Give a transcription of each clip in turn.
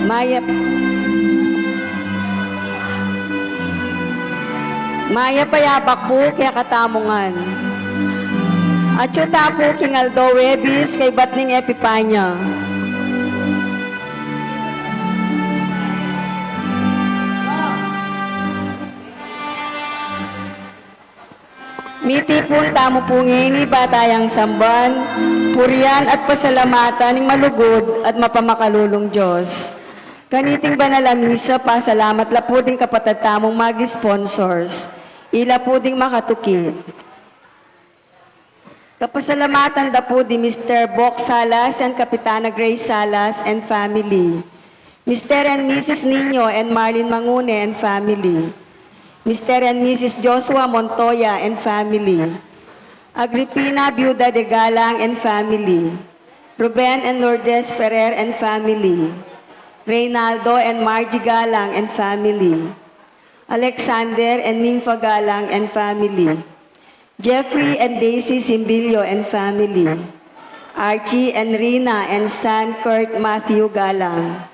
Maya, Maya payabak po kaya katamungan. At yuta po king Aldo Webis kay Batning Epipanya. Miti po tamo po ngini batayang samban, purian at pasalamatan ng malugod at mapamakalulong Diyos. Kaniting banal misa, pasalamat la po din kapatid tamong mag-sponsors. Ila po ding makatuki. Kapasalamatan da po di Mr. Bok Salas and Kapitana Grace Salas and family. Mr. and Mrs. Nino and Marlene Mangune and family. Mr. and Mrs. Joshua Montoya and family. Agripina Biuda de Galang and family. Ruben and Lourdes Ferrer and family. Reynaldo and Margie Galang and family. Alexander and Nympha Galang and family. Jeffrey and Daisy Simbilio and family. Archie and Rina and son Kurt Matthew Galang.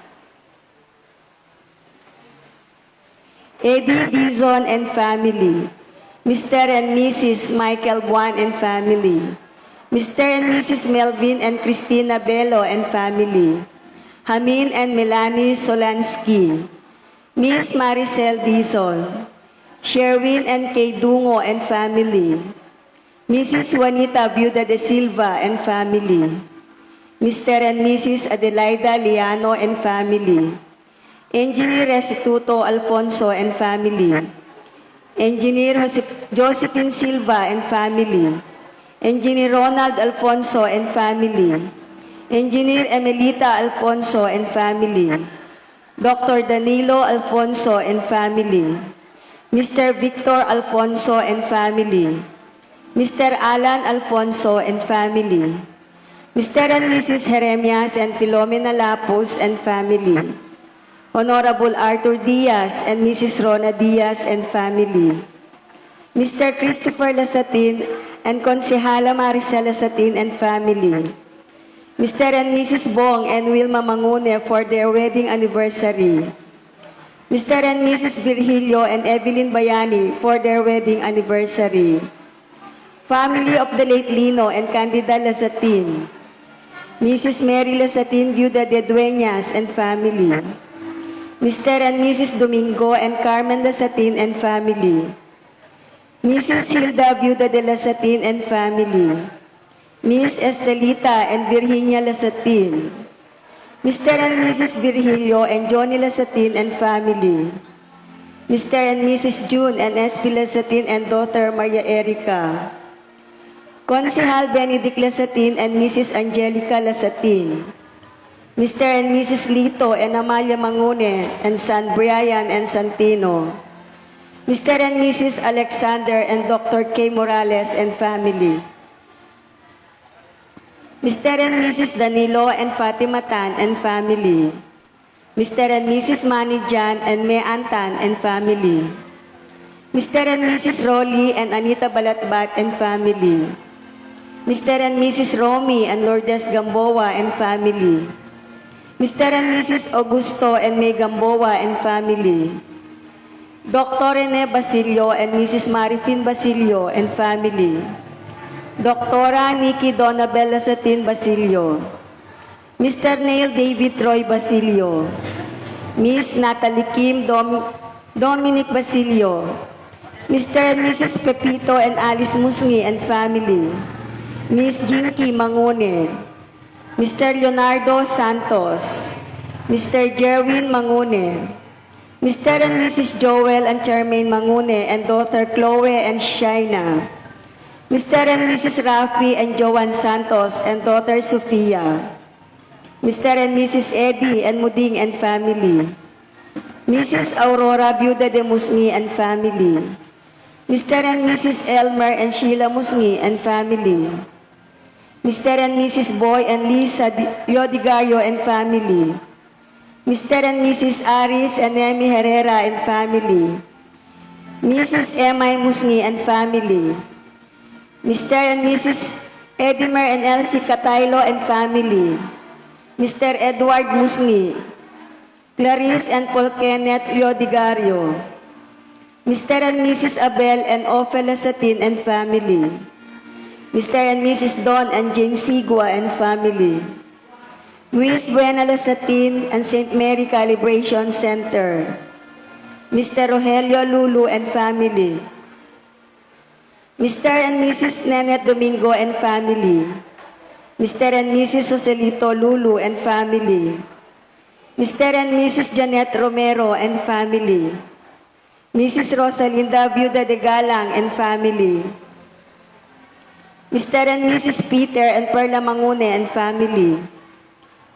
Eddie Dizon and family. Mr. and Mrs. Michael Buan and family. Mr. and Mrs. Melvin and Christina Bello and family. Hamin and Melanie Solansky. Miss Maricel Dizon. Sherwin and Kay Dungo and family. Mrs. Juanita Viuda de Silva and family. Mr. and Mrs. Adelaida Liano and family. Engineer Restituto Alfonso and family. Engineer Josephine Silva and family. Engineer Ronald Alfonso and family. Engineer Emelita Alfonso and family. Dr. Danilo Alfonso and family. Mr. Victor Alfonso and family. Mr. Alan Alfonso and family. Mr. and Mrs. Jeremias and Filomena Lapus and family. Honorable Arthur Diaz and Mrs. Rona Diaz and family. Mr. Christopher Lasatin and Konsehala Maricel Lasatin and family. Mr. and Mrs. Bong and Wilma Mangune for their wedding anniversary. Mr. and Mrs. Virgilio and Evelyn Bayani for their wedding anniversary. Family of the late Lino and Candida Lasatin. Mrs. Mary Lasatin, Viuda de Dueñas and family. Mr. and Mrs. Domingo and Carmen Lasatin and family. Mrs. Hilda Viuda de Lasatin and family. Miss Estelita and Virginia Lasatin. Mr. and Mrs. Virgilio and Johnny Lasatin and family. Mr. and Mrs. June and Espi Lasatin and daughter Maria Erica. Konsehal Benedict Lasatin and Mrs. Angelica Lasatin. Mr. and Mrs. Lito and Amalia Mangune and son Brian and Santino. Mr. and Mrs. Alexander and Dr. K. Morales and family. Mr. and Mrs. Danilo and Fatima Tan and family. Mr. and Mrs. Manny Jan and May Antan and family. Mr. and Mrs. Rolly and Anita Balatbat and family. Mr. and Mrs. Romy and Lourdes Gamboa and family. Mr. and Mrs. Augusto and May Gamboa and family. Dr. Rene Basilio and Mrs. Marifin Basilio and family. Dr. Nikki Donabel Lasatin Basilio. Mr. Neil David Roy Basilio. Miss Natalie Kim Dominic Basilio. Mr. and Mrs. Pepito and Alice Musngi and family. Miss Jinky Mangune. Mr. Leonardo Santos, Mr. Jerwin Mangune, Mr. and Mrs. Joel and Charmaine Mangune and daughter Chloe and Shaina, Mr. and Mrs. Rafi and Joan Santos and daughter Sofia, Mr. and Mrs. Eddie and Muding and family, Mrs. Aurora Viuda de Musni and family, Mr. and Mrs. Elmer and Sheila Musni and family, Mr. and Mrs. Boy and Lisa Leodigario and family. Mr. and Mrs. Aris and Emi Herrera and family. Mrs. Emay Musni and family. Mr. and Mrs. Edimer and Elsie Cataylo and family. Mr. Edward Musni. Clarice and Paul Kenneth Leodigario, Mr. and Mrs. Abel and Ophel Lasatin and family, Mr. and Mrs. Don and Jane Sigua and family, Luis Buena Lasatin and St. Mary Calibration Center, Mr. Rogelio Lulu and family, Mr. and Mrs. Nenet Domingo and family, Mr. and Mrs. Joselito Lulu and family, Mr. and Mrs. Janet Romero and family, Mrs. Rosalinda Viuda de Galang and family, Mr. and Mrs. Peter and Perla Mangune and family,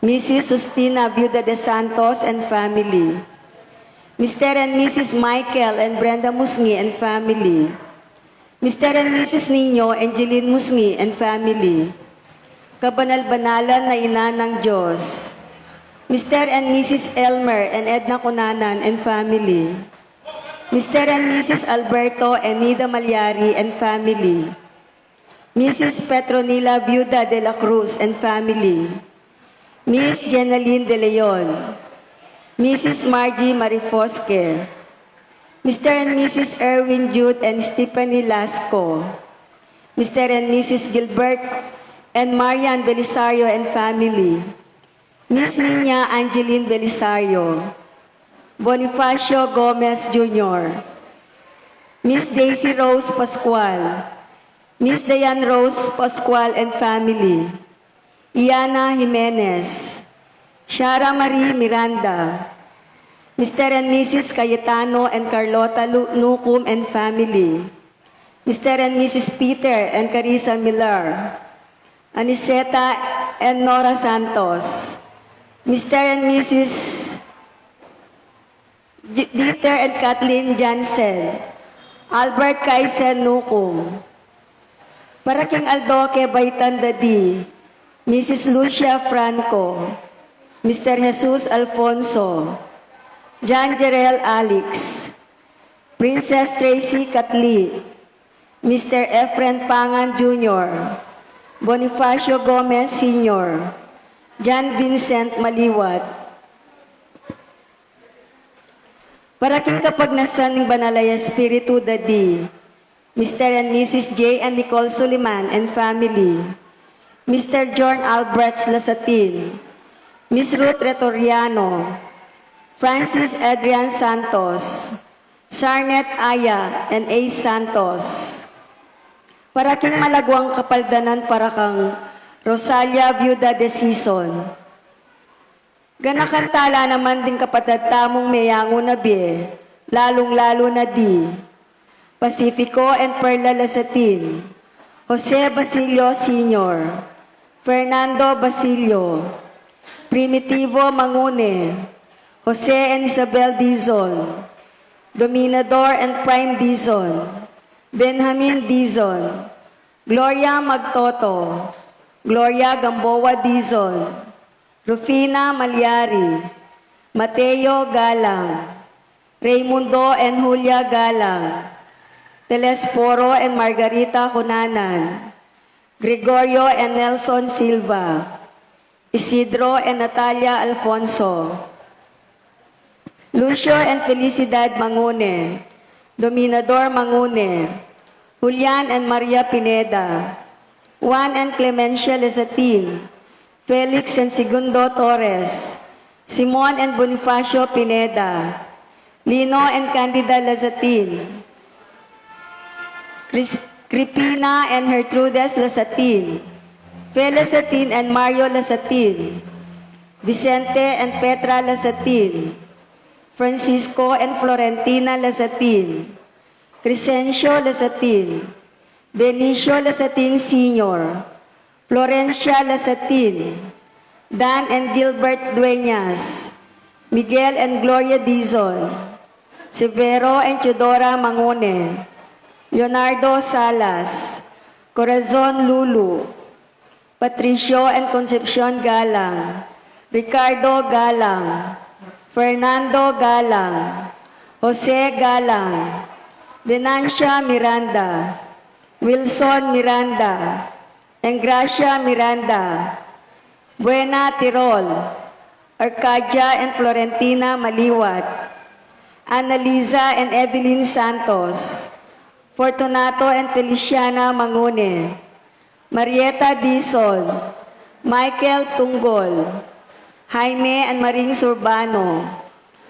Mrs. Justina Viuda de Santos and family, Mr. and Mrs. Michael and Brenda Musngi and family, Mr. and Mrs. Nino and Jeline Musngi and family, kabanal-banalan na ina ng Diyos, Mr. and Mrs. Elmer and Edna Cunanan and family, Mr. and Mrs. Alberto and Nida Malyari and family, Mrs. Petronila Viuda de la Cruz and family, Miss Jenaline de Leon, Mrs. Margie Marifosque, Mr. and Mrs. Erwin Jude and Stephanie Lasco, Mr. and Mrs. Gilbert and Marian Belisario and family, Miss Nina Angeline Belisario, Bonifacio Gomez Jr., Miss Daisy Rose Pascual, Miss Diane Rose Pascual and family, Iana Jimenez, Shara Marie Miranda, Mr. and Mrs. Cayetano and Carlota Nucum and family, Mr. and Mrs. Peter and Carissa Miller, Aniseta and Nora Santos, Mr. and Mrs. Dieter and Kathleen Jansen, Albert Kaisen Nukum, Paraking Aldoque Baitan Dadi, Mrs. Lucia Franco, Mr. Jesus Alfonso, John Jerel Alex, Princess Tracy Katli, Mr. Efren Pangan Jr., Bonifacio Gomez Sr., John Vincent Maliwat. Paraking kapagnasan ng Banalaya Espiritu Dadi, Mr. and Mrs. J. and Nicole Suliman and family, Mr. John Albrecht Lasatin, Miss Ruth Retoriano, Francis Adrian Santos, Sarnet Aya and A. Santos. Paraking malagwang kapaldanan para kang Rosalia Viuda de Sison. Ganakantala naman din kapatid tamong mayango na biye, lalong-lalo na di. Pacifico and Perla Lasatin, Jose Basilio Sr., Fernando Basilio, Primitivo Mangune, Jose and Isabel Dizon, Dominador and Prime Dizon, Benjamin Dizon, Gloria Magtoto, Gloria Gamboa Dizon, Rufina Malyari, Mateo Galang, Raimundo and Julia Galang, Telesforo and Margarita Cunanan, Gregorio and Nelson Silva, Isidro and Natalia Alfonso, Lucio and Felicidad Mangune, Dominador Mangune, Julian and Maria Pineda, Juan and Clemencia Lesatin, Felix and Segundo Torres, Simon and Bonifacio Pineda, Lino and Candida Lasatin, Cripina and Gertrudes Lasatin, Fe Lasatin and Mario Lasatin, Vicente and Petra Lasatin, Francisco and Florentina Lasatin, Crescencio Lasatin, Benicio Lasatin Sr., Florencia Lasatin, Dan and Gilbert Dueñas, Miguel and Gloria Dizon, Severo and Teodora Mangone, Leonardo Salas, Corazon Lulu, Patricio and Concepcion Galang, Ricardo Galang, Fernando Galang, Jose Galang, Venancia Miranda, Wilson Miranda, and Gracia Miranda, Buena Tirol, Arcadia and Florentina Maliwat, Annalisa and Evelyn Santos, Fortunato and Feliciana Mangune, Marieta Dizon, Michael Tunggol, Jaime and Maring Surbano,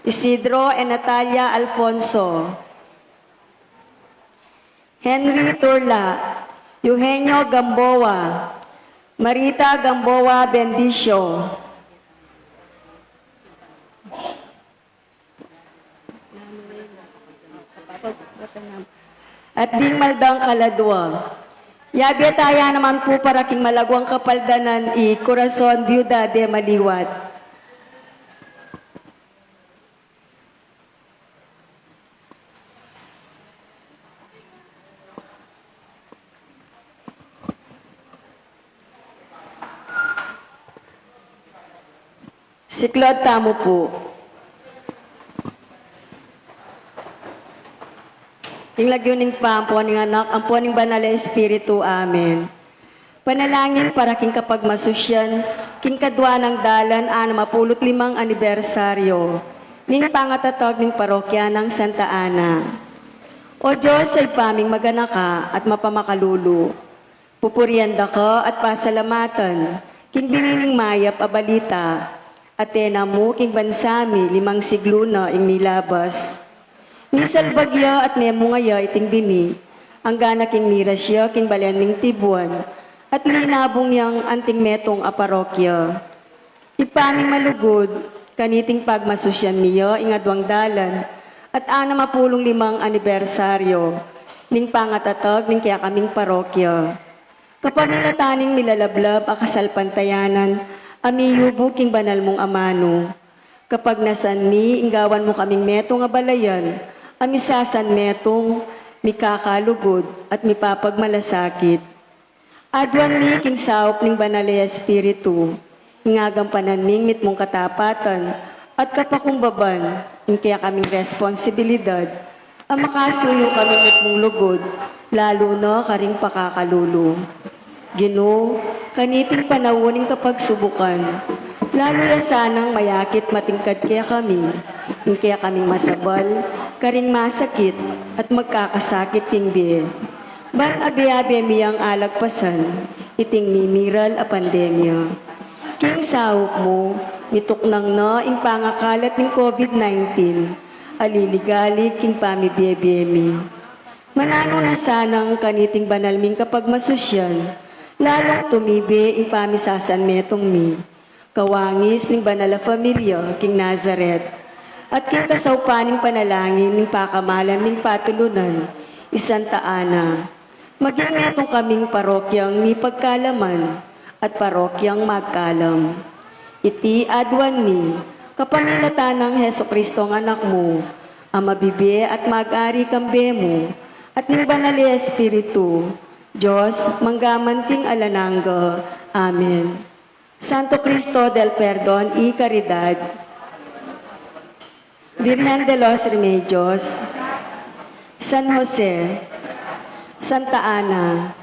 Isidro and Natalia Alfonso, Henry Turla, Eugenio Gamboa, Marita Gamboa Bendicio, at Ding Maldang Kaladwa. Yabe taya naman po para king malagwang kapaldanan i Corazon Viuda de Maliwat. Si Claude Tamo po. King lagyuning pa, ang puwaning anak, ang puwaning banal na Espiritu, amen. Panalangin para king kapag masusyan, king kadwa ng dalan, 65 anibersaryo, ning pangatatag ning parokya ng Santa Ana. O Diyos, ay paming maganaka at mapamakalulu. Pupurianda ka at pasalamatan, king binining mayap abalita, Atena mo, king bansami, 5 siglo na ing milabas. Misal bagya at nemo ngaya iting bini, ang gana king mirasya, king balian ming tibuan, at linabong yang anting metong aparokya. Ipaming malugod, kaniting pagmasusyan miya, ingadwang dalan, at 65 anibersaryo, ning pangatatag, ning kaya kaming parokya. Kapag nilataning milalablab, akasalpantayanan, amiyubo king banal mong amano. Kapag nasan mi, inggawan mo kaming metong abalayan, amisasan metong mikakalugod at mipapagmalasakit. Adwan mi king saop ning banalaya Espiritu, ingagampanan ming mitmong katapatan at kapakumbaban, ing kaya kaming responsibilidad, ang makasuyo kami mitmong lugod, lalo na karing pakakalulo. Ginoo, kaniting panawuning kapagsubukan, lalo na sanang mayakit matingkad kaya kami, ing kaya kaming masabal, karing masakit, at magkakasakit tingbi. Ban abi-abi miyang alagpasan, iting mimiral a pandemya. King saop mo, ituknang na ing pangakalat ng COVID-19, aliligali king pamibiyebiyemi. Manano na sanang kaniting banalming kapag masusyan, lalong tumibi ing pamisasan metong mi. Kawangis ning banala familia king Nazaret, at king kasaupaning panalangin ning pakamalan ning patulunan, Santa Ana. Maging metong kaming parokyang mi pagkalaman at parokyang magkalam. Iti adwan mi, kapamilatan ng Heso Kristo ng anak mo, ang mabibi at mag-ari kambe mo, at ning banal na Espiritu, Diyos, manggamanting alanangga. Amen. Santo Cristo del Perdon y Caridad, Virgen de los Remedios, San Jose, Santa Ana,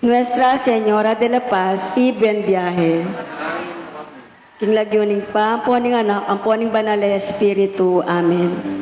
Nuestra Señora de la Paz y Buen Viaje. King lagyuning pa, ang puwaning anak, ang puwaning banal na Espiritu. Amen.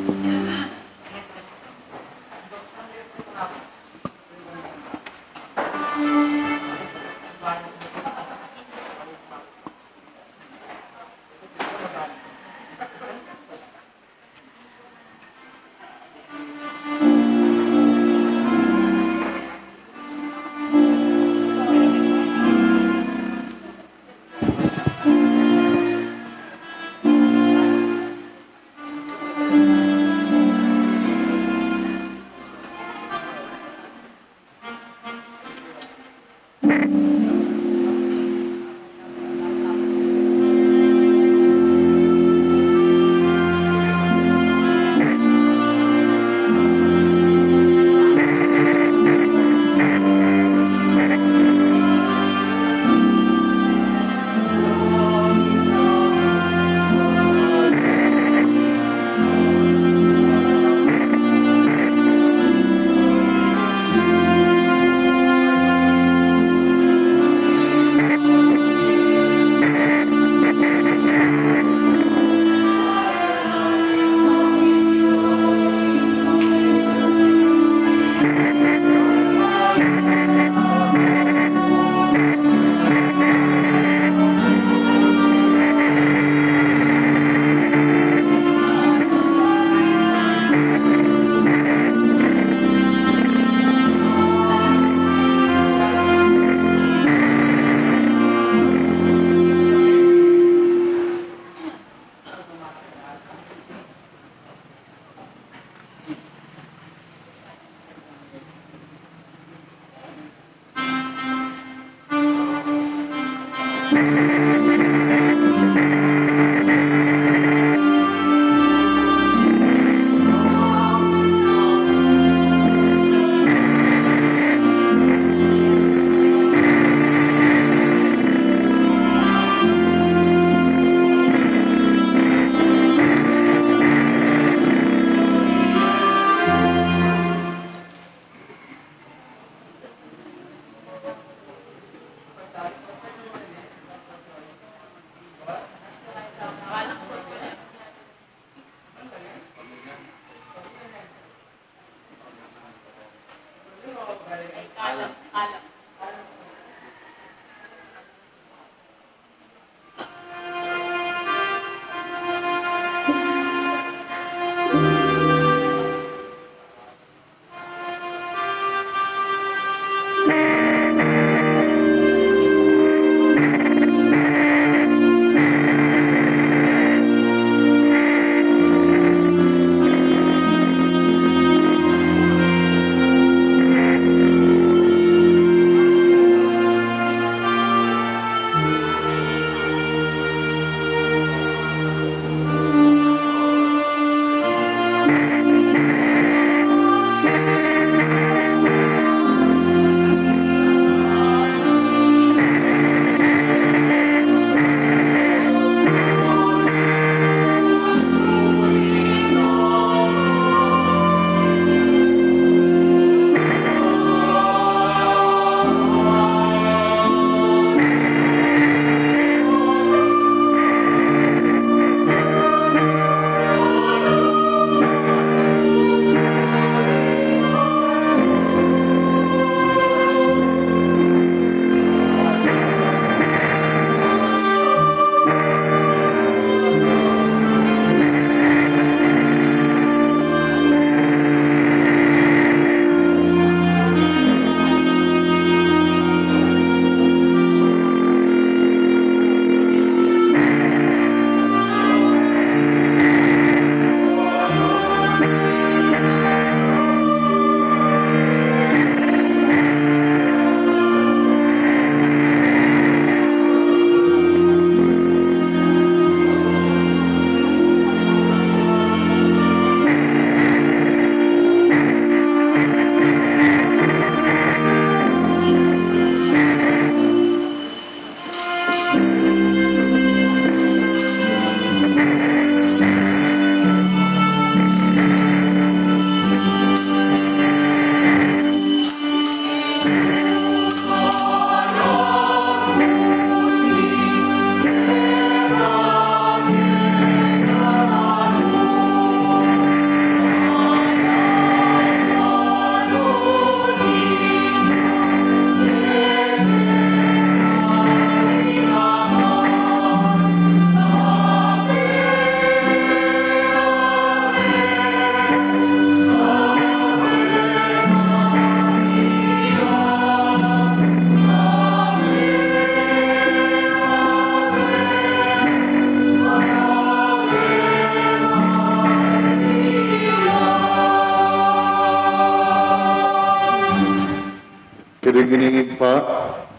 Kiniginig pa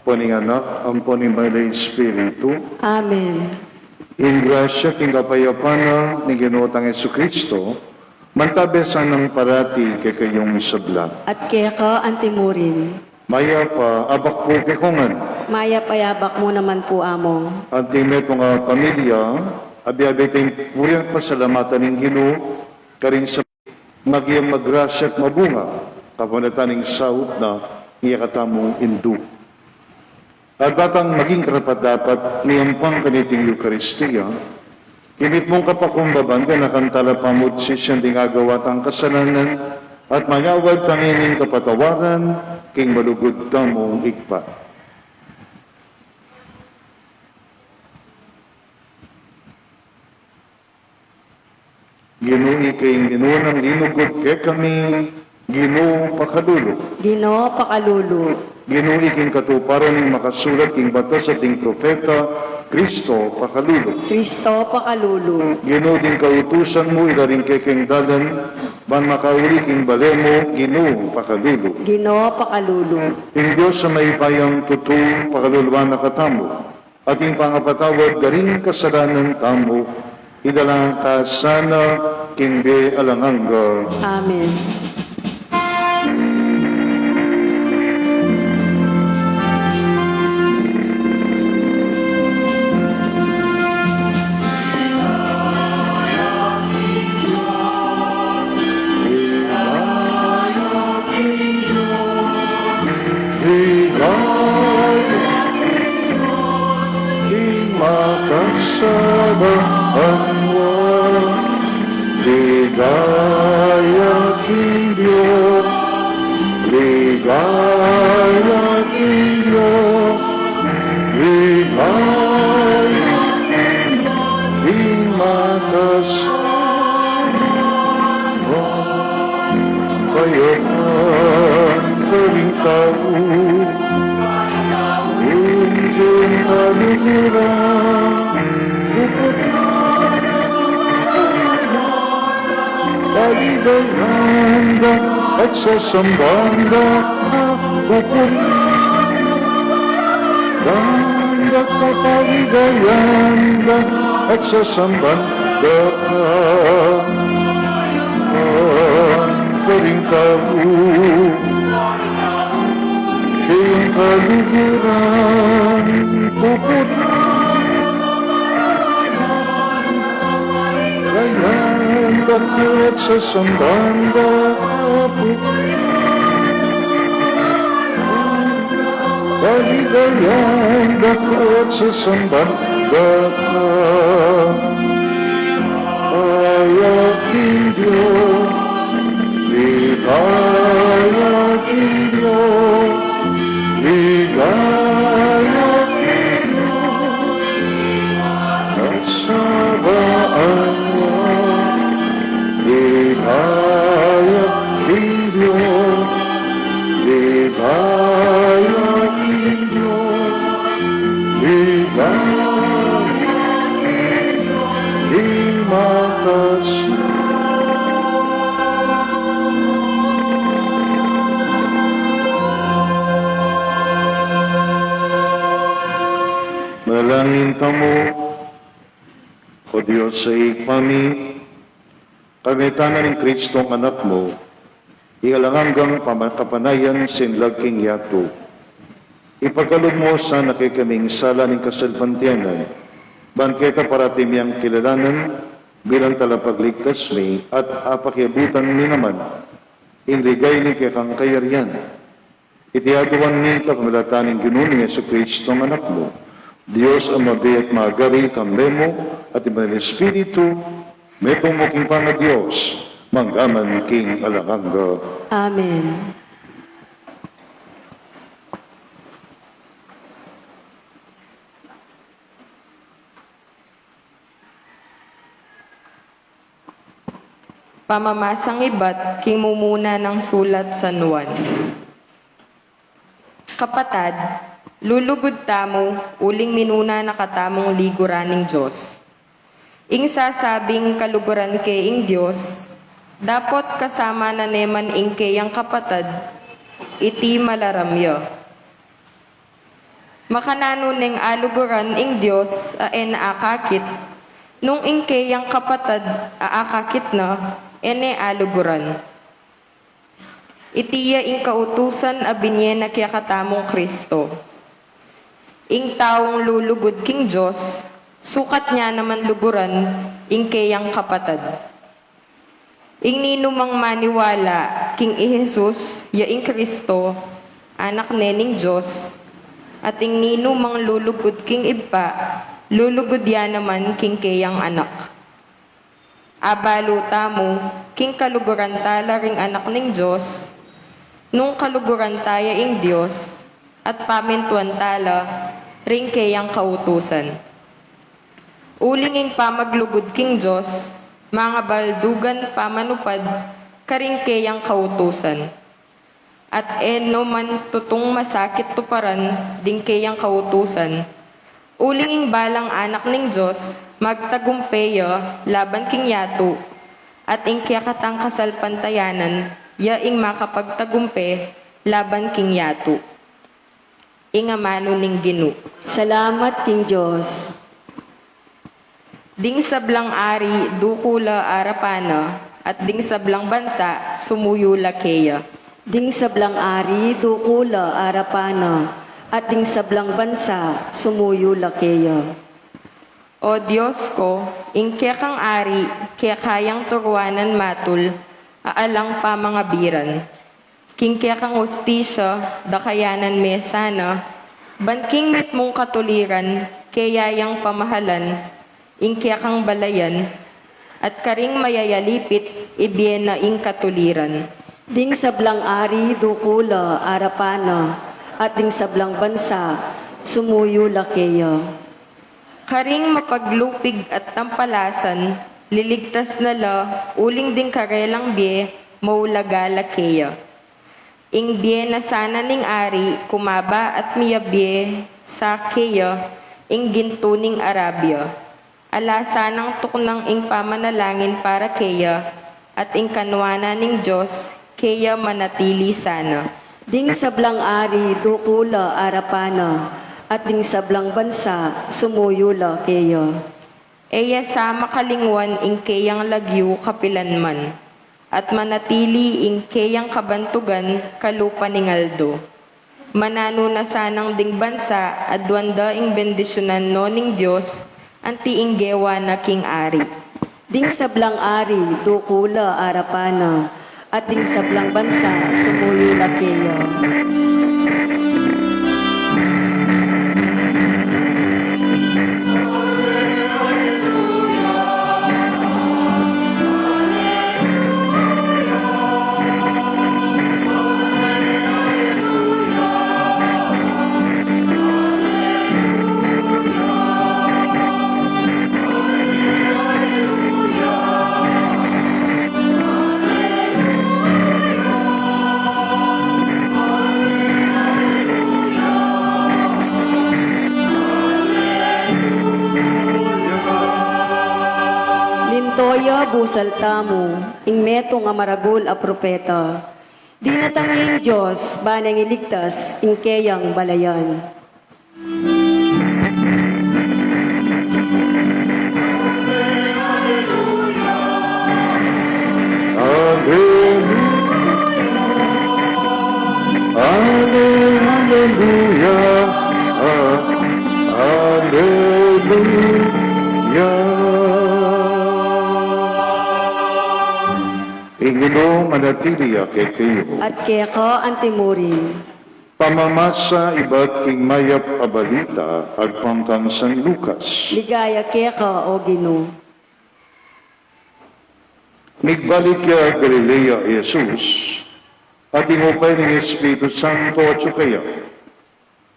po ni anak, ang po ni Maria Espiritu, Amen. in grasya king kapayapana ni Ginootang Jesucristo, mantabesan ng parati kay kayong sabla. At kaya ka antimurin. Maya pa, abak po kikungan, Maya payabak mo naman po among. antime po nga pamilya, abi-abi tayong puriyang pasalamatan ng Ginoo, karing sa magiyang magrasya at mabunga, kapunataning saud na iyakatamong indu. At batang maging karapat-dapat niyampang kaniting Eucharistia, kinit mong kapakumbaban ka nakantala pamut si siyang dingagawat ang kasalanan at mangawad tangining kapatawaran king malugod tamong ikpa. Ginoo kay Ginoo ng linugod kay kami, Ginoo pakadulo. Ginoo pakalulu. Ginoo king katuparan ng makasulat king batas sa ting propeta, Kristo pakalulo. Kristo pakalulu. Ginoo din kautusan mo ilaring kay king dalan, ban makauli king balemo, Ginoo pakalulo. Ginoo pakalulu. Ing Diyos sa may payang tutu, pakaluluan na katamo, ating pangapatawad garing kasalanan tamo, idalang ka sana kimbe alangangga. Amen. Ligaya king Diyos, ligaya king Diyos, ligaya king matas kayahan kaming tao, hindi nalililang kaligayanda at sasambanda bukod ganda ka kaligayanda at sasambanda ka rin tao iyong kaluguran bukod gayanda at sasambanda kaligayanda at sasambanda ayaking Diyos, ligayaking Diyos, ligayaking Diyos, at sabaan mo, ligayaking Diyos, ligayaking Diyos, ligayaking Diyos, Manalangin kamo, o Diyos sa ikpami, kagaytanan ng Kristong anak mo, ihalanganggang pamakapanayan sinlagking yato. Ipagkalog mo sa nakikaming sala ng kasalpantiyanan, bangketa para timiyang kilalanan bilang talapagligtas mi at apakyabutan mi naman, inligay ni kang kayarian. Itiagawan ni kapamalataning ginuning sa Kristong anak mo, Diyos ang mabiyak magari kambemo at ibang Espiritu, metong muking panga Diyos, manggaman king alangangga. Amen. Pamamasang iba't king mumuna ng sulat San Juan. Kapatad, lulugod tamo, uling minuna na katamong liguraning Diyos. Ing sasabing kaluguran ke ing Diyos, dapot kasama na neman ing keyang kapatad, iti malaramyo. Makanano neng aluguran ing Diyos, aen akakit, nung ing keyang kapatad, aakakit na, ene aluguran. Itiya ing kautusan abinye na kaya katamong Kristo. Ing taong lulugod king Diyos, sukat niya naman luburan, ing kayang kapatad. Ing ninumang maniwala, king Jesus, ya ing Kristo, anak nening Diyos, at ing ninumang lulugod king iba, lulugod ya naman king kayang anak. Abalo tamo, king kaluguran tala ring anak ning Diyos, nung kaluguran taya ing Diyos, at pamintuan tala, ring kayang kautusan. Ulinging pamaglugod king Diyos, mga baldugan pamanupad, karing kayang kautusan. At eno man tutong masakit tuparan, ding kayang kautusan. Ulinging balang anak ning Diyos, magtagumpeya, laban king yato, at ing kiyakatang kasalpantayanan, ya ing makapagtagumpe, laban king yato. Ingamano ning Ginu. Salamat King Diyos. Ding sablang ari, dukula arapana, at ding sablang bansa, sumuyula keya. Ding sablang ari, dukula, arapana, at ding sablang bansa, sumuyo lakeya. O Diyos ko, ingke kang ari, kaya kayang turwanan matul, aalang pa mga biran. Kingke kang hustisya, dakayanan mesana, banking mit mong katuliran, kayayang pamahalan, ingke kang balayan, at karing mayayalipit, ibiyena ing katuliran. Ding sablang ari, dukula, arapana, at ding sablang bansa, sumuyo lakeya. Karing mapaglupig at tampalasan, liligtas na la, uling ding karelang biye, maulagala keya. Ing biye na sana ning ari, kumaba at miyabye, sa keya, ing gintuning Arabia. Alasa ng tuknang ing pamanalangin para keya, at ing kanwana ning Diyos, keya manatili sana. Ding sablang ari, dukula, arapana, at ding sablang bansa, sumuyo lakeya. Eya sa makalingwan ing keyang lagyu kapilanman, at manatili ing keyang kabantugan kalupa ning Aldo. Manano na sanang ding bansa, adwanda ing bendisyonan no ning Diyos, anti ing gewa na king ari. Ding sablang ari, dukula, arapana, at ding sablang bansa, sumuyo lakeya. Lintoya busaltamo, ing meto nga maragul a propeta. Di natanging Diyos, banang iligtas, ing keyang balayan. Hallelujah, hallelujah. Ingino manatili kay kayo. At kaya ka antimurin. Pamamasa iba't king mayap abalita at pangkang San Lucas. Ligaya kaya ka, o Gino. Migbalik ya Galilea Jesus at ingupay ng Espiritu Santo at sukaya.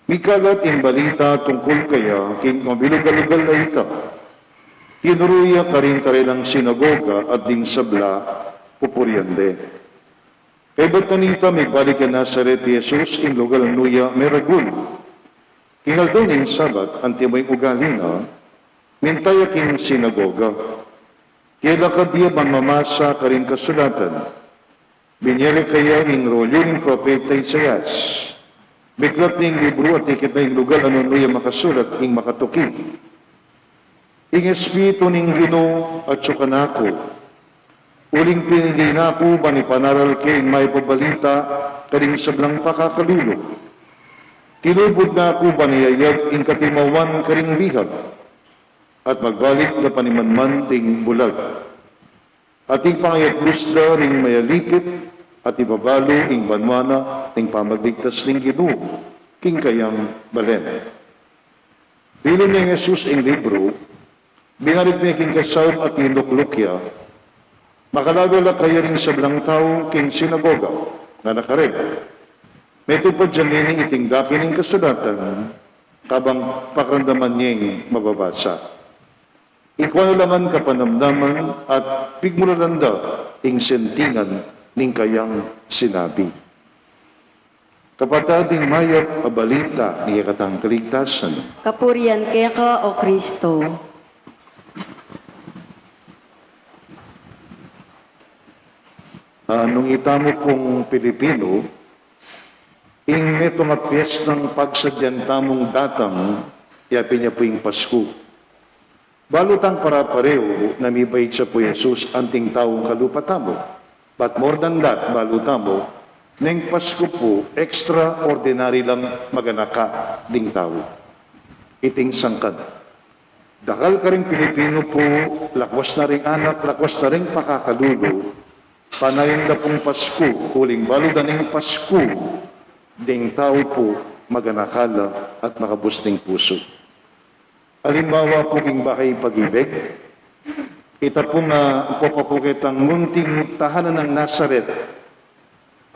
Mikalat in balita tungkol kaya king mabilugalugal na ita. Tinuruya ka rin karilang sinagoga at ding sabla pupuryande. Kay ba't kanita migbalik ya Nazaret Jesus in lugar ng nuya meragul. Kinaldon in sabat antimay ugali na mintaya king sinagoga. Kaya lakad diya mamamasa ka rin kasulatan. Binyari kaya ing rolyo ng propeta Isayas. Biklat ning libro at ikit na ing lugar ano nuya makasulat ing makatuki. Ing espiritu ning Gino at sukanako. Uling pinili na ako manipanaral kay may pabalita karing sablang pakakalulo. Tinubod na ako baniyayag ing katimawan karing lihag at magbalik na panimanman ting bulag. At ing pangayatlusda ring mayalipit at ibabalo ing banwana ting pamagligtas ning Ginoo king kayang balen. Bilin ni Jesus ing libro, binarig ni king kasaw at inuklukya, makalagala kayo ring sablang tao king sinagoga na nakareg. May tupad dyan nini iting dapin ing kasulatan kabang pakramdaman niyang mababasa. Ikwalangan kapanamdaman at pigmuralanda ing sentingan ning kayang sinabi. Kapatading mayap abalita ni katang kaligtasan. Kapurian kaya ka, o Kristo. Nung itamo kong Pilipino, ing meto nga piyestang pagsadyan tamong datang Yapi niya po yung Pasko. Balutang para pareho, namibay siya po Jesus, anting taong kalupatamo. But more than that, balutamo, neng Pasko po, extraordinary lang maganaka ding tao. Iting sangkad. Dakal ka rin Pilipino po, lakwas na rin anak, lakwas na rin pakakalulo, panayon na pong Pasko, huling baludan ng Pasko, ding tao po maganakala at makabus ng puso. Halimbawa po king bahay pag-ibig, ita po nga popapukit ang munting tahanan ng Nazaret.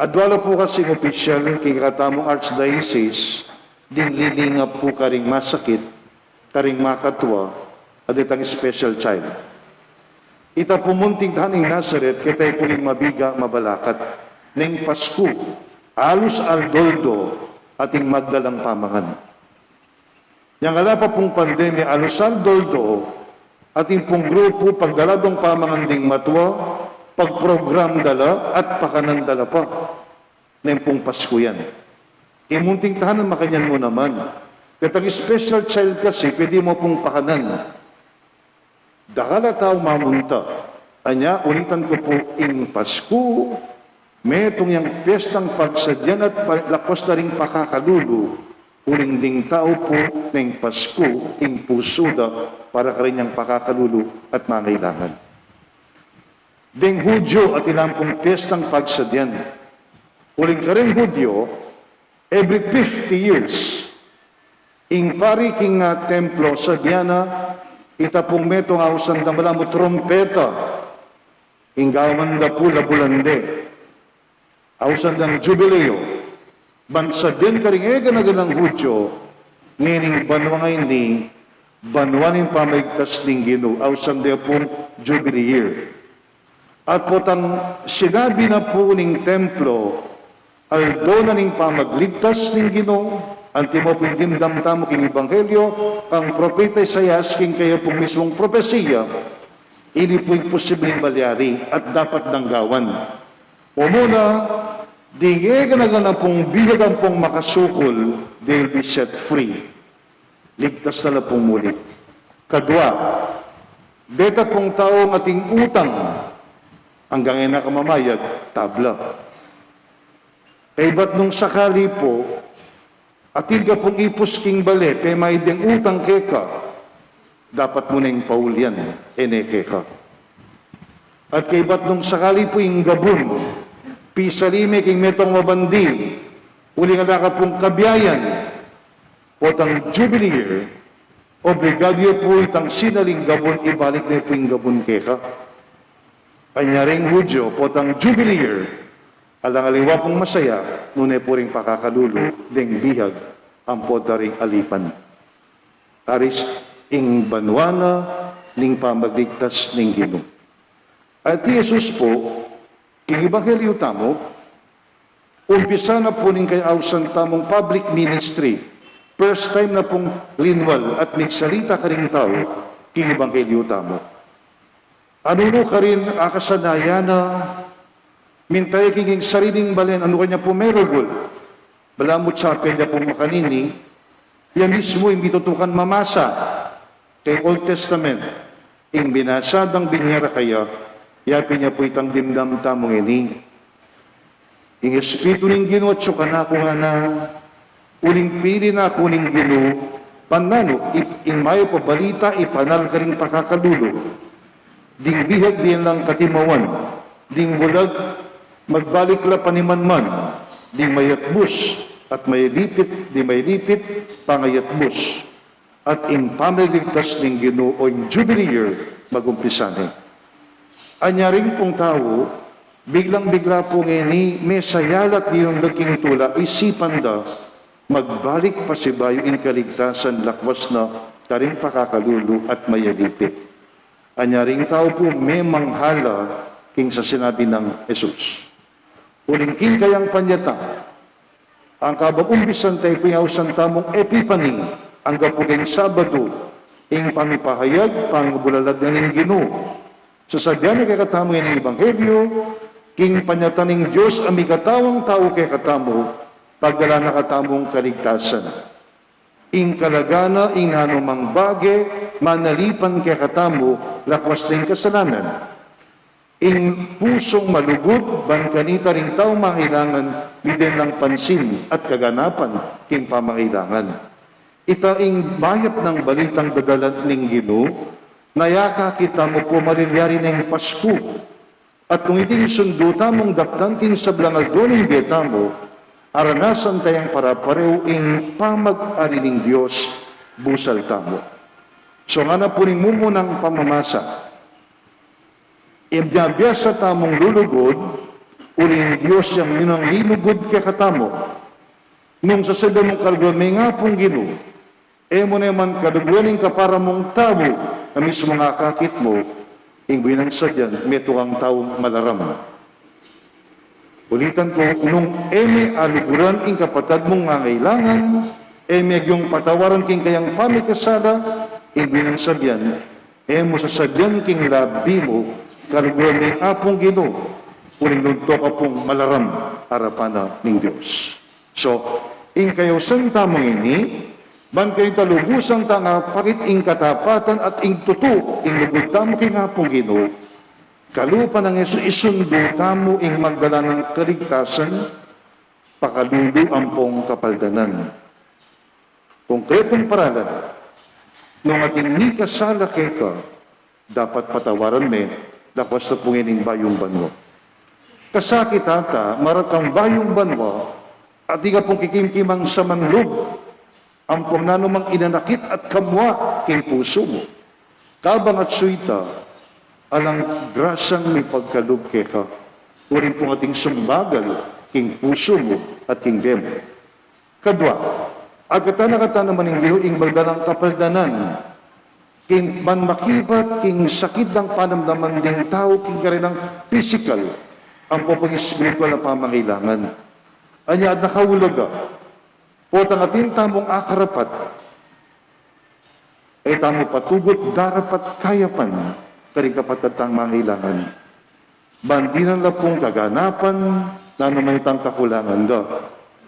Adwala po kasing opisyal king katamong Archdiocese, din lilingap po karing masakit, karing makatwa, at itang special child. Ita po munting tahaning Nazaret, kita'y puling mabiga, mabalakat, neng Pasko, alus aldoldo, ating magdalang pamangan. Yang ala pa pong pandemya, alusal doldo, ating pong grupo, pagdaladong pamanganding matwa, pagprogram dala, at pakanan dala pa. Nang pong Pasko yan. Imunting tahanan makanyan mo naman. Katang special child kasi, pwede mo pong pakanan. Dakala tao mamunta. Anya, ulitan ko po, in Pasko, may itong yung piyestang pagsadyan at lakos na rin pakakalulo, uling ding tao po ng Pasko, ing pusuda, para ka rin yung pakakalulo at mangailangan. Ding Hudyo at ilang pong piyestang pagsadyan. Uling ka rin Hudyo, every 50 years, ing pari king templo sa Diana, ita pong metong ausan na malamo trompeta, ing gawaman na po labulande, ausan ng jubileo, bansa din karing ganang Hudyo, ngining banwa ngayon ni, banwa ng pamaigtas ng Ginoo, ausan din pong jubilee year. At potang sinabi na po ng templo, aldo na ning pamagligtas ng Ginoo, antimo po yung dimdamtamo king Ebanghelyo, ang propeta Isaias king kayo pong mismong propesiya, ini po yung posibleng balyari at dapat danggawan. Umuna, di nga pong bihagang pong makasukol, they'll be set free. Ligtas na lang pong muli. Kadwa, beta pong taong ating utang, hanggang ina kamamayag, tabla. Kaya ba't nung sakali po, atin ka pong ipos king bale, kaya may ding utang keka, dapat mo nang paulyan, eneke ka. At kaya ba't nung sakali po yung gabon, pisalime king metong mabandi, uli nga ka pong kabiyayan, potang jubilee year, obligadyo po itang sinaling gabon, ibalik na po yung gabon keka. Kanyaring Hudyo, potang jubilee year, alang-aliwa pong masaya, nunay po rin pakakalulo, deng bihag, ang potaring alipan. Aris, ing banwana, ning pamagligtas ning Ginoo. At Jesus po, king Ebanghelyo tamo, umpisa na po ning kayawsan tamong public ministry. First time na pong linwal at nagsalita ka rin tao, king Ebanghelyo tamo. Ano ka rin akasanaya na mintay king sariling balen, ano kanya po merogol. Balamot sa apelya pong makanini, yan mismo yung bitutukan mamasa kay Old Testament. Ing binasadang binyara kaya, yapi niya po itang dimdam tamong ini. Ing espiritu ning Ginoo at suka na ako nga na uling pili na ako ning Ginoo, panano, in mayo pa balita, ipanal ka rin pakakalulo. Ding bihag din lang katimawan, ding bulag, magbalik la panimanman, ding mayatbus, at may lipit, di may lipit, pangayatbus. At in pamaligtas ning Ginoo o in jubilee year, magumpisanin. Anyaring pong tao, biglang-bigla po ngayon may sayalat yung naging tula, isipan da, magbalik pa si bayo in kaligtasan, lakwas na, karing pakakalulo at mayalipit. Anyaring tao po may manghala king sa sinabi ng Jesus. Uling king kayang panyata, ang kababumbisan tayo piyawsan tamong Epipani, ang gapuking Sabado, ing pamipahayag, pangbulalag ng Ginoo. Sa sadyan kay katamo ng Ebanghelyo, king panyata ng Diyos, aming katawang tao kay katamo, pagdala na katamong kaligtasan. ing kalagana, ing hanumang bage, manalipan kay katamo, lakwas ng kasalanan. Ing pusong malugod, ban kanita ring tao mahilangan, biden lang pansin at kaganapan, king pamahilangan. Ita ing bayap ng balitang dadalat ning Ginoo, nayaka kita mo po marilyari ng Pasko. At kung iting sundo tamong daptan king sablangal doning beta mo, aranasan tayang para pareho ing pamag-ari ng Diyos, busal tamo. So nga na puning mo ng pamamasa, ibiyabiyasa tamong lulugod, uling Diyos yung minang lilugod kaya katamo. Nung sasada mong kalugod, may nga pong Ginoo, mo naman kaduguaning ka para mong tao, na mismo nga kakit mo, ingwin ang sadyan, may tuwang taong malaram. Ulitan ko, nung aluguran ing kapatad mong ngangailangan, yung patawaran king kayang pamikasala, ingwin ang sadyan, mo sa sadyan king labi mo, kaluguran ng apong Ginoo, uling nunto ka pong malaram, arapana ng Diyos. So, ing kayo sang tamang ini, ban kayo talubusang tanga, pakit ing katapatan at ing tuto, ing lugod tamo king apong Ginoo, kalupa ng isundo tamo ing magdala ng kaligtasan, pakalulo ang pong kapaldanan. Konkretong paralan, nung ating ni kasala ka, dapat patawaran me, lakwas na pungining bayong banwa. Kasakit ata, maratang bayong banwa, at di ka pong kikimkimang sa manlog, ang pong nanumang inanakit at kamwa king puso mo. Kabang at suita, alang grasang may pagkalog keka, urin pong ating sumbagal king puso mo at king demo. Kadwa, agkata naman ng liho ing magdalang kapaldanan, king manmakibat, king sakit ng panamdaman ding tao, king karinang physical, ang pong spiritual na pamangailangan. Anya at nakahulaga, potang atin tamong akarapat, ay tamo patugot darapat kayapan, karing kapatatang mangailangan. Bandinan la pong kaganapan, na naman itang kakulangan da.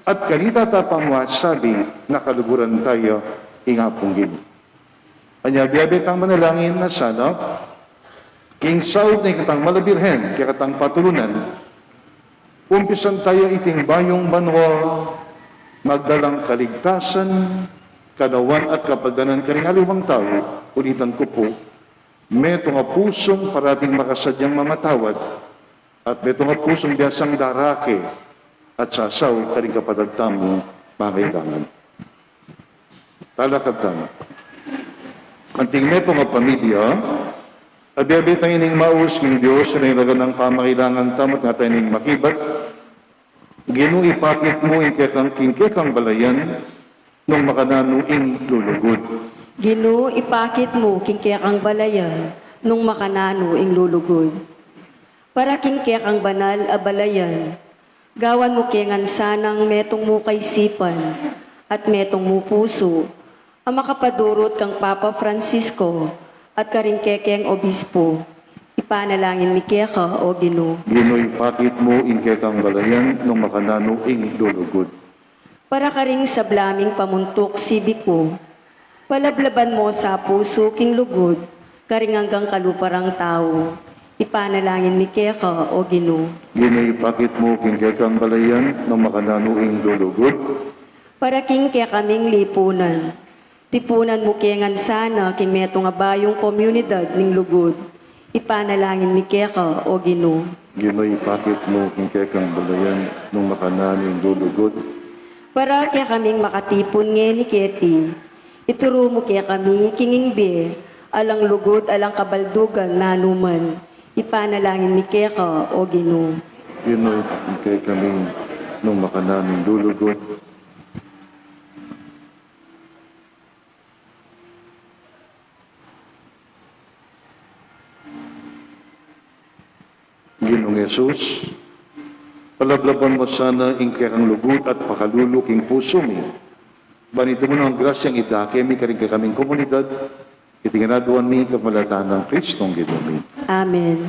At kanita tapang sabi, nakaluguran tayo, ingapong Ginoo. Anya biyabit ang manalangin na sana, king saud na ikatang malabirhen, kaya katang patulunan, umpisan tayo iting bayong banwa, magdalang kaligtasan, kanawan at kapagdanan karing aliwang tao, ulitan ko po, meto nga pusong parating makasadyang mamatawad, at meto nga pusong biyasang darake, at sasaw karing kapatagtamo makailangan. Talakad tama. Anting meto nga pamilya, abiyabit ang ining maus ng Diyos na ilagan ng pamailangan tamot nga tayo ning makibat, Ginoo ipakit mo ing kekang balayan nung makananuing lulugod. Ginoo, ipakit mo kingkekang balayan nung makanano ing lulugod. Para kingkekang banal a balayan, gawan mo kengan sanang metong mo kaisipan at metong mo puso, ang makapadurot kang Papa Francisco at karingkekeng obispo. Ipanalangin mi keka, o Ginoo. Ginoo ipakit mo ing kekang balayan nung makananuing lulugod. Para karing sablaming pamuntok sibiko, palablaban mo sa puso king lugod, karing hanggang kaluparang tao. Ipanalangin mi keka, o Ginoo. Ginoo ipakit mo ing kekang balayan nung makananuing lulugod. Para king kaya kaming lipunan, tipunan mo kengan sana king meto nga bayong komunidad ning lugod. Ipanalangin mi keka, o Ginoo. Ginoo ipakit mo ing kekang balayan nung makananuing lulugod. Para kaya kaming makatipon ngayon ni Keti, ituro mo kaya kami kingingbe, alang lugod, alang kabaldugan, nanuman. Ipanalangin mi keka, o Ginoo. Ginoo ipakit kami nung makananuing lulugod. Ginoong Yesus, palablaban mo sana ing kekang lugod at pakalulok ing puso mi. Banito mo na ang grasyang idake mi karing kaming komunidad, itinganaduan mi kamalatan ng Kristong Ginoo mi. Amen.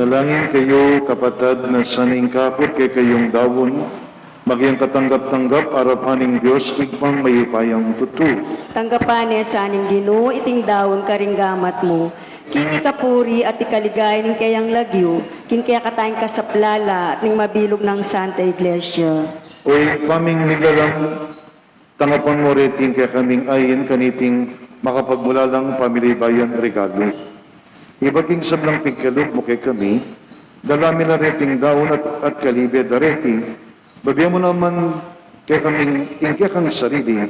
Manalangin kayo, kapatid, na saning kapot kay kayong dawon, maging katanggap-tanggap arapaning Diyos, igpang mayupayang tutu. Tanggapan sa aning Ginoo iting dawon karinggamat mo. Kini kapuri at ikaligay ning kayang lagyo, kin kaya katayang kasaplala at ning mabilog ng Santa Iglesia. Oy, paming nigalang, tangapan mo reting kaya kaming ayin kaniting makapagmulalang pamilibayan regalo. Ibaking sablang pigkalog mo kay kami, dalami na reting daon at kalibe dareti, bagyan mo naman kaya kaming ingkya kang sarili,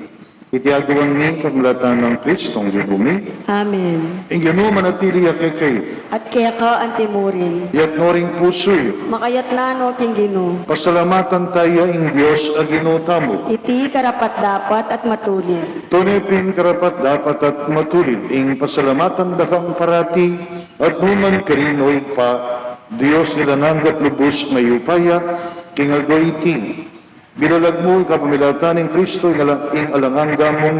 itiagawan ni kamulatan ng Kristong Ginumi. Amen. Ingyan mo manatili kay kayo, At kaya ka antimurin, yat noring pusoy, makayat na no king Ginoo. pasalamatan tayo ing Diyos a ginutamo. Iti karapat dapat at matulin. Tunipin karapat dapat at matulid, ing pasalamatan dakang parati, at numan karinoy pa, Diyos nila nanggat lubos mayupaya, kingaldo iti. Bilalag mo kapamilatan ng Kristo, ing alanganga mong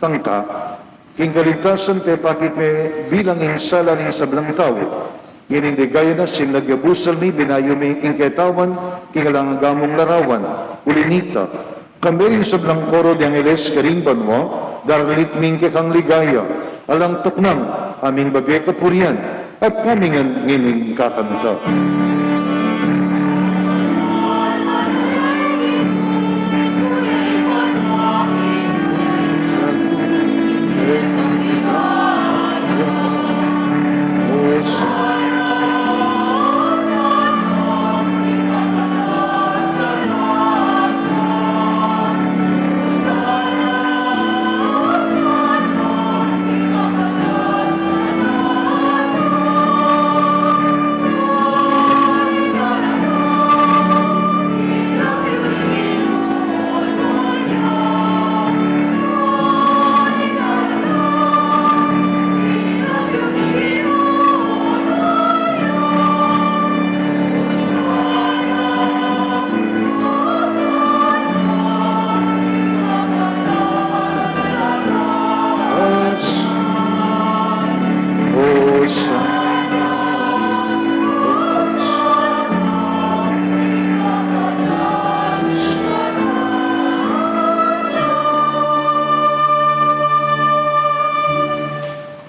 tangka, king kaligtasan te pakit me bilang ing sala ning sablang tao. Ginindigaya na sinlagyabusal ni binayo mi ing ketawan, king alanganga mong larawan, ulinita. Kami rin sablang koro di Angeles karimban mo, daralit ming kang ligaya, alang tuknang aming bagay kapurian, at kaming ngining kakanta.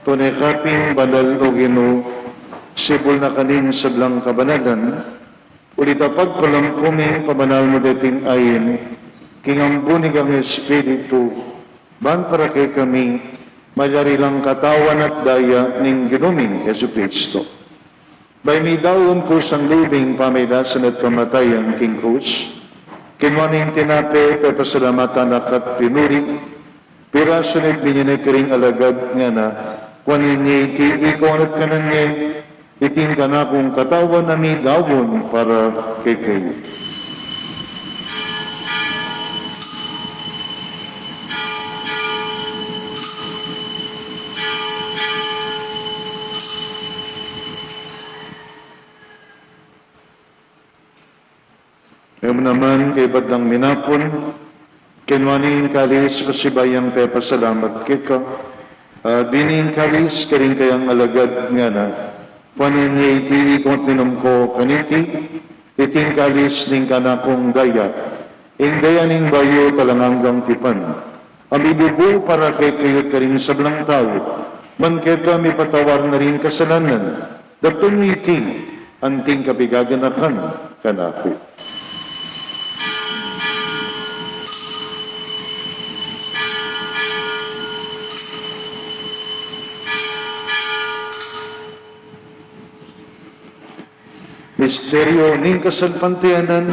Tunay kaping banal o Ginoo, sibol na kanin sa blang kabanalan, ulit apag palampumin pamanal mo dating ayin, kingambunig ang Espiritu, ban para kay kami, mayari lang katawan at daya ning ginuming Yesu Kristo. Bay mi daon ko sang lubing pamaidasan at kamatayan king krus, kinwaning tinape pasalamatan akat pinuri, pira sunod binyinay karing alagad nga na, kuanin niya iti ikonat ka na niya, iting ka na kung katawan na may dawon para kay kayo. Ngayon naman, kay Badang Minapon, kinwaning kalis pasibayang te pasalamat kika, dining kalis karing kayang alagad nga na, panin niya iti ikot minum ko kaniti, iting kalis ning kanakong daya, ing daya ning bayo talanganggang tipan. Amibubo para kay kayo karing sablang tao, man kita may patawar na rin kasalanan, datong iti, anting kapigaganakan kanako. Misteryo ning kasadpantianan,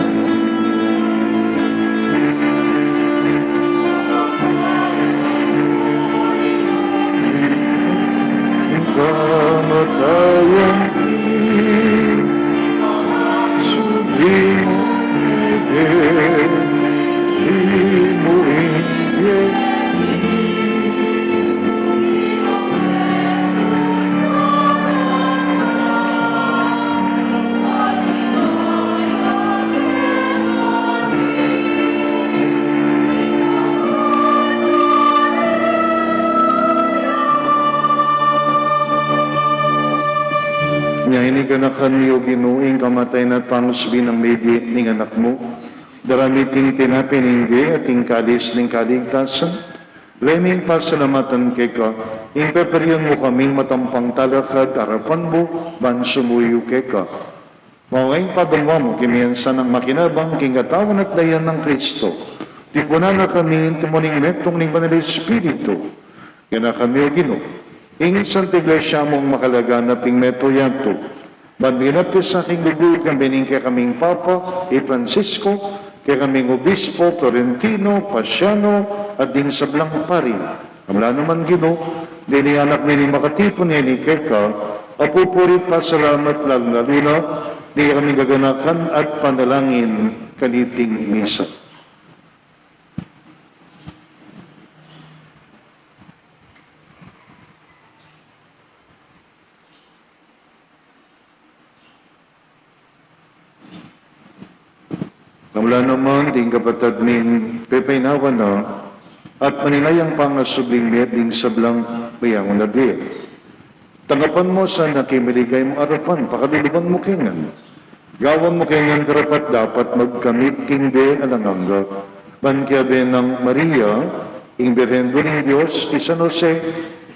kamatayan suling imuin niya, hiniganakan niyo ginuing kamatay na tangos binang medya ning anak mo. Daramiting tinapininggi at kalis ning kaligtasan. Leming pasalamatan kay ka, impeperyon mo kaming matampang talakad, harapan mo, bansumuyo kay ka. Mawang padumwa mo, kimiyansa ng makinabang, kingatawan at dayan ng Kristo. Tipunan na kami, tumuning metong ning Banal Espiritu. Kaya kami o Ginoo. Ingin sa iglesia mong makalaganap ing meto yanto. Banginap sa aking lugod kami ning kay kaming Papa, Francisco, kay kaming Obispo, Florentino, Pasiano, at din sa Blang Pari. Amla naman Ginoo, dili anak ni makatipon niya ni Keka, apupuri pa salamat lang laluna, di kami gaganakan at panalangin kaniting misa. Wala naman, ding kapatid min pepaynawan na, at manilayang pangasubling met ding sablang bayangon na di. Tangapan mo sa nakimiligay mo arapan, pakaluluban mo kingan. Gawan mo kingan karapat dapat magkamit king de alanganga. Bankiabe ng Maria, ing berhendo ng Diyos, ti San Jose,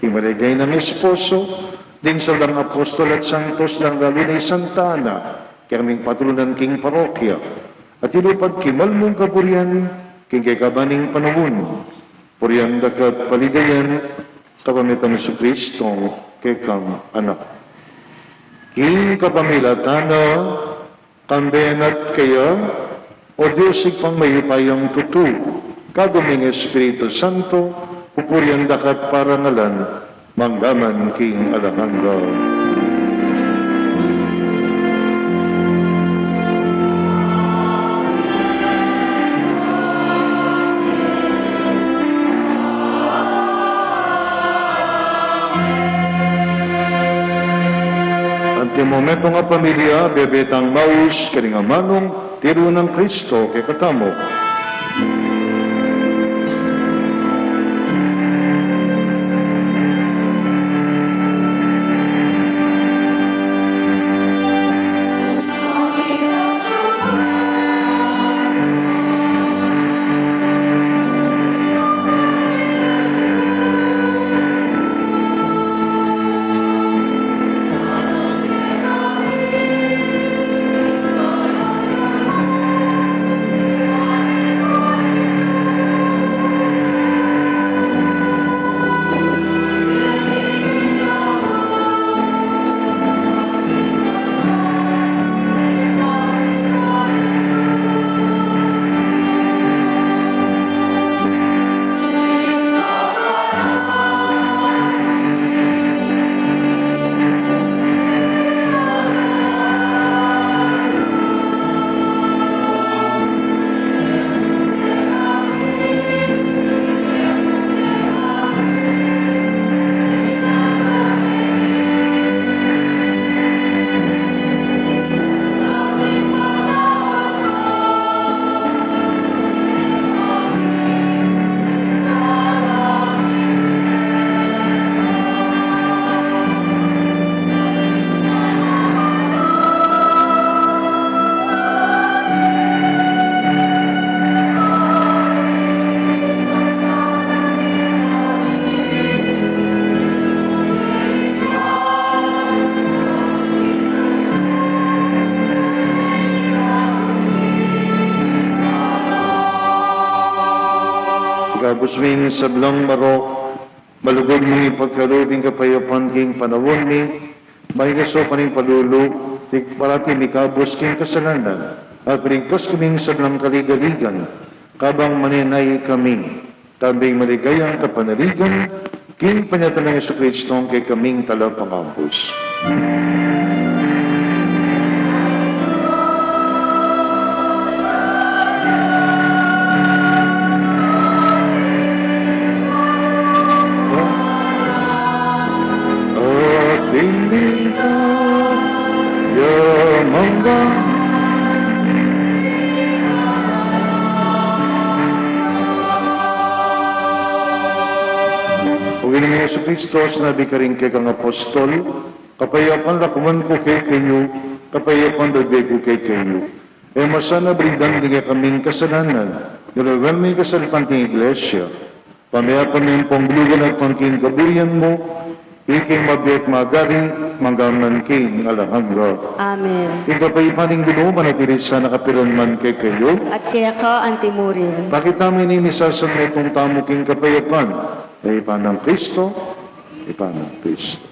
imiligay ng esposo, ding sablang apostol at santos ng lalo ni Santa Ana, kaming patulunan king parokya. At ilupad kimal mong kapurian, king kay kabaning panahon. Purian dakat paligayan, kapamitan sa Kristo, kay kang anak. King kapamilatana, kambenat kaya, o Diyos ikpang mayipayang tutu, kaguming Espiritu Santo, pupurian dakat parangalan, manggaman king alamanda. Di momento nga pamilya, bebetang maus, karinga manong, tiro ng Kristo, kay katamo. Gabos ming sablang marok, malugod mong ipagkalubing kapayapan king panawon mi, may gaso kaning palulu, tik parati mi kabos king kasalanan, at pinigpas kaming sablang kaligaligan, kabang maninay kami, tabing maligayang kapanaligan, king panyatan ng Jesucristo kay kaming talapangambos. Ugin ni Jesucristo, sinabi ka rin kay kang apostol, Kapayapaan lakuman ko kay kayo, kapayapaan dagay ko kay kayo. E masana brindan digay kaming kasalanan, nilawal may kasalpan ng iglesia. Pamaya kami pong bulugan at pangkin kaburian mo, iking mabiyat magari, manggaman king alahangga. Amen. Ing kapayipaning gulo, manatiris sa nakapiran man kay kayo, At kaya ka, Antimurin. bakit namin inisasan na itong tamo king kapayapan? Ay ipan ng Kristo, ipan ng Kristo.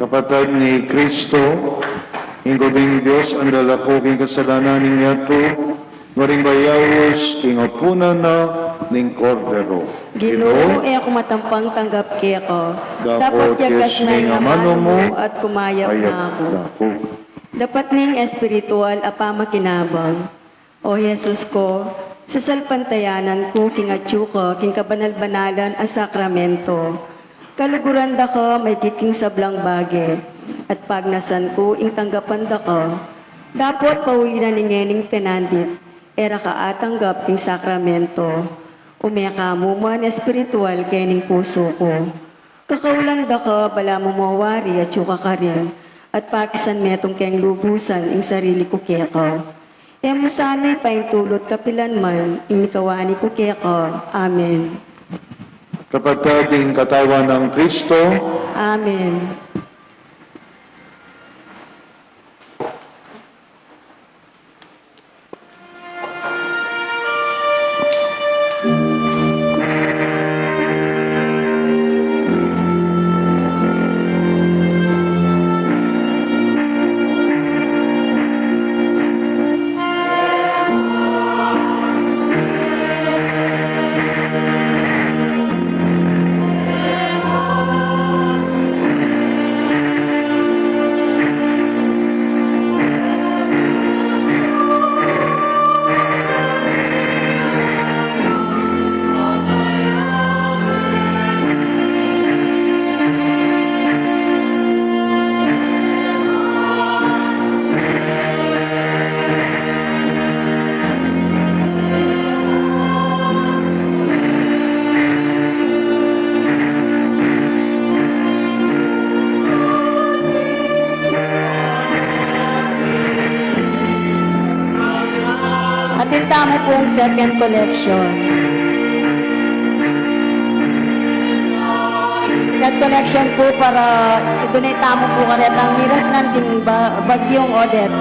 Kapatid ni Kristo, inggo ding Diyos ang lalako king kasalanan niya to, maring bayawos king apuna na ning kordero. Ginoo, ako matampang tanggap kaya ko. Dapat yagas yes, ning na amano mo, at kumayap ayap na ako. dako. Dapat ning espiritual apama kinabang. O Jesus ko, sa salpantayanan ko, king atyu ko, king kabanal-banalan a sakramento. Kaluguran da ko, may kiking sablang bage. At pagnasan ko, ing tanggapan da ko. Dapat pauli na ningening penandit. Era ka atanggap king sakramento. Umeka mo man espiritual kening puso ko. Kakaulan da ko, bala mo mawari at yuka ka rin. At pakisan metong keng lubusan ing sarili ko keko. Emo sana'y paintulot kapilan man, imikawani ko keko. Amen. Kapatid ing katawan ng Kristo, Amen. Atinta mo pong second collection. Second collection po para i-donate mo po karet ang miras ng bagyong Odette.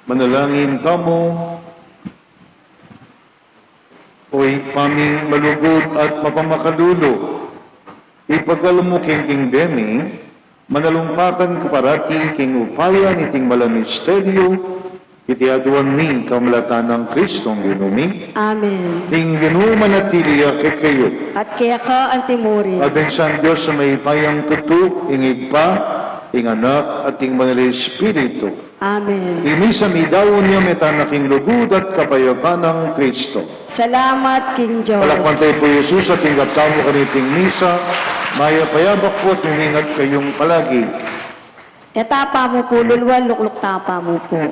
Manalangin kamo, oy paming malugod at mapamakalulo. Ipagalam mo king Demi, manalungpakan kaparati king upaya niting malamisteryo, iti aduan ni kamalatan ng Kristong ginumi. Amen. Ting ginuman at tiliya kayo. At kaya ka ang timuri. Aben San Diyos sa may payang tutu, ingig pa, ing anak at ing manalay Espiritu. Amen. Ini sa midawon niya metanaking lugod at kapayapan ng Kristo. Salamat, King Diyos. Palakpan tayo po Jesus at tingkat tamo kaniting misa. Maya payabak po at humingat kayong palagi. Etapa mo po, lulwan, lukluk tapa mo po.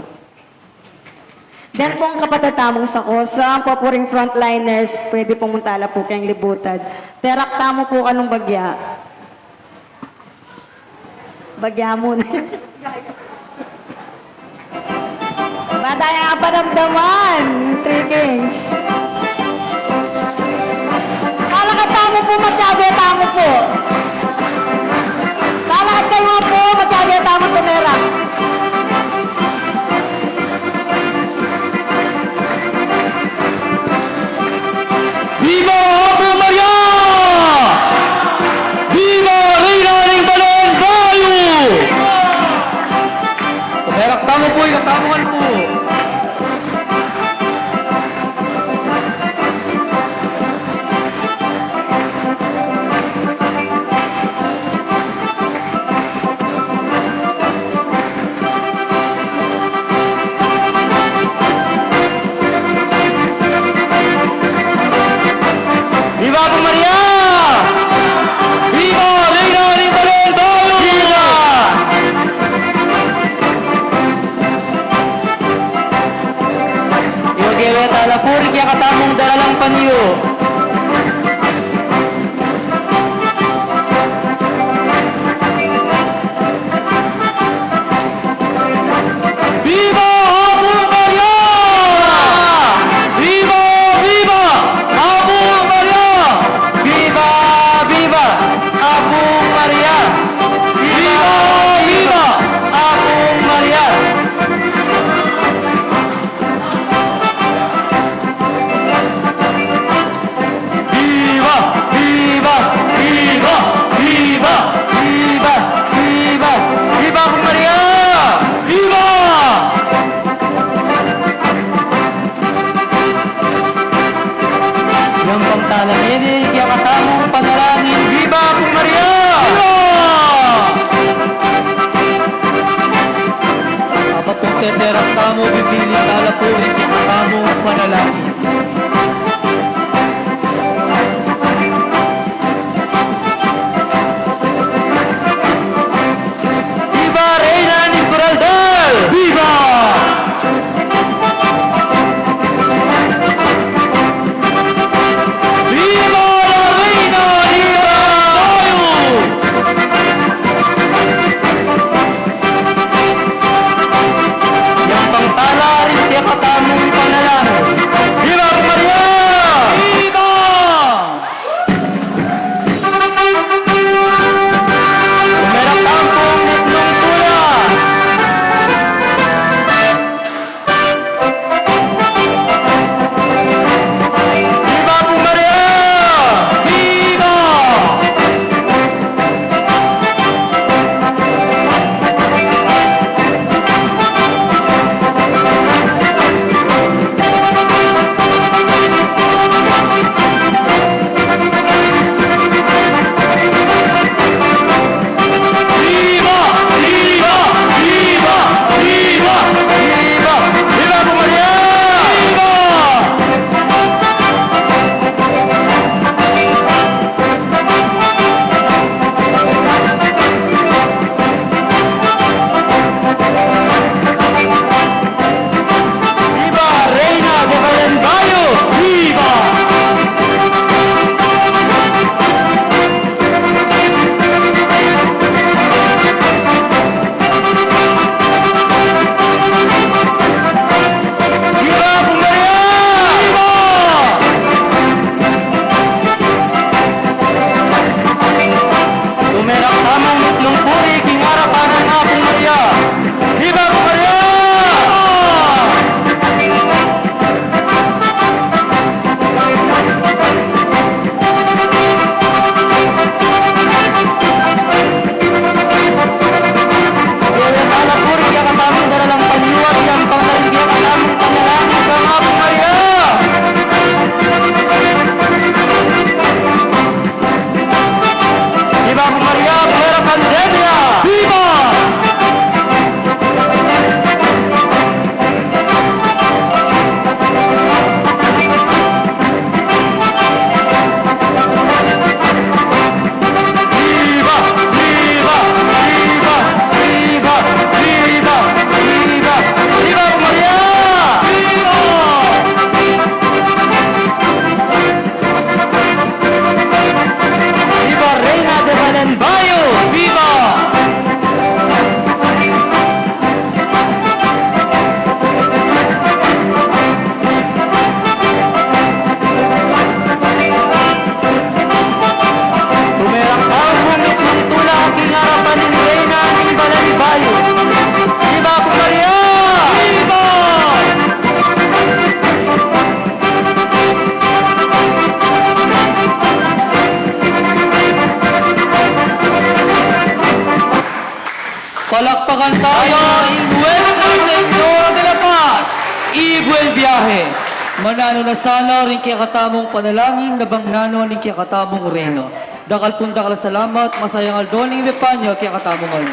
Then pong kapatatamong sa kosa, ang papuring frontliners, pwede pong muntala po kayong libutad. Terak tamo po kanong bagya. Bagya mo na. Batay ang paramdaman, Three Kings. Kalakad tamo po, matyabe tamo po. Kalakad kayo po, matyabe tamo tumera. Viva Ave Maria! Viva Reina ng Balendayo! Pasarak tamo po, ikatamuhan po. Viva Ave Maria! Viva Reina ng Balendayo! Viva! Iwagewet alapuri kaya katamong dalang paniyo. Viva Ave Maria! Viva! Viva! Ave Maria! Viva! Viva! Ave Maria! Viva! Viva! Ave Maria! Viva! Viva! Viva! Viva! Viva! Viva! Viva Ave Maria! Viva! Yang pangtalang ini kaya katamong panalangin. Viva Ave Maria! Viva! Apapong teterak tamo, bibili tala po, hindi katamong panalangin. Viva Reina ni Coraldal! Viva! Viva la Reina ni Coraldal! Yang pangtala rin siya katamong panalangin. Viva Maria! biyahe. Manano na sana rin kaya katamong panalangin na bangnano rin kaya katamong reno. Dakal pun dakal salamat, masayang aldoning mepanyo kaya katamong